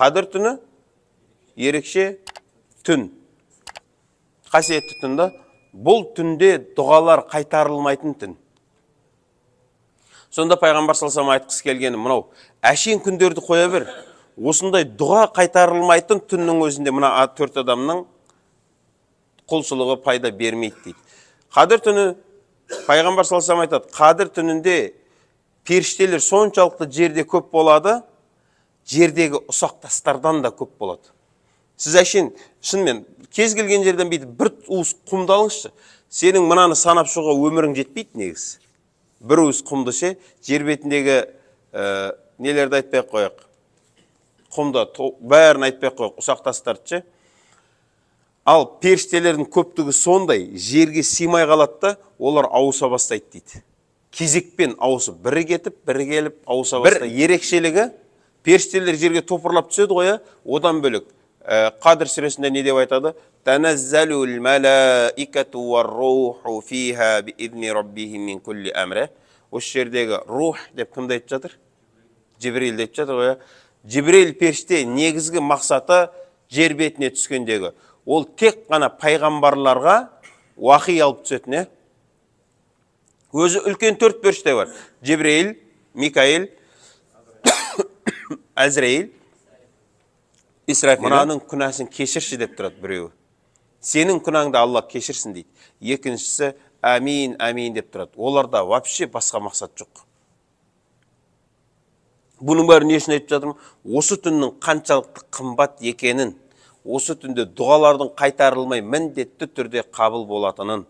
Қадір түні ерекше түн. Қасиетті түнді. Бұл түнде дұғалар қайтарылмайтын түн. Сонда пайғамбар салсам айтқысы келгені мынау, әшейін күндерді қоя бер. Осындай дұға қайтарылмайтын түннің өзінде мына 4 адамның құлшылығы пайда бермейді дейді. Қадір түні, пайғамбар салсам айтады, қадір түнінде періштелер соншалықты жерде көп болады, жердегі ұсақ тастардан да көп болады. Сіз әшейін, шынымен, кез келген жерден бейтіп бір уыс құмды алыңызшы. Сенің мынаны санап шығуға өмірің жетпейді негіз. Бір уыс құмды ше, жер бетіндегі нелерді айтпай қояқ. Құмды бәрін айтпай қояқ, ұсақ тастарды ше. Ал періштелердің көптігі сондай, жерге симай қалады да, олар ауыса бастайды дейді. Кезекпен ауысып, бірі кетіп, бірі келіп ауыса бастайды. Бір ерекшелігі, періштелер жерге топырлап түседі ғой, одан бөлек. Қадір сүресінде не деп айтады? Таназзалул малаикату вар-руху фиха биизни раббихим мин кулли амри. Осы жердегі рух деп кімді айтып жатыр? Жибрил деп жатыр ғой. Жибрил періште негізгі мақсаты жер бетіне түскендегі. Ол тек қана пайғамбарларға уахи алып түсетіне. Өзі үлкен 4 періште бар. Жибрил, Микаил, Азраил, Исрафил. Мынаның күнәсін кешірші деп тұрады біреуі. Сенің күнәңді Алла кешірсін дейді. Екіншісі әмин, әмин деп тұрады. Оларда вообще басқа мақсат жоқ. Бұның бәрі не үшін айтып жатырмын? Осы түннің қаншалықты қымбат екенін, осы түнде дұғалардың қайтарылмай міндетті түрде қабыл болатынын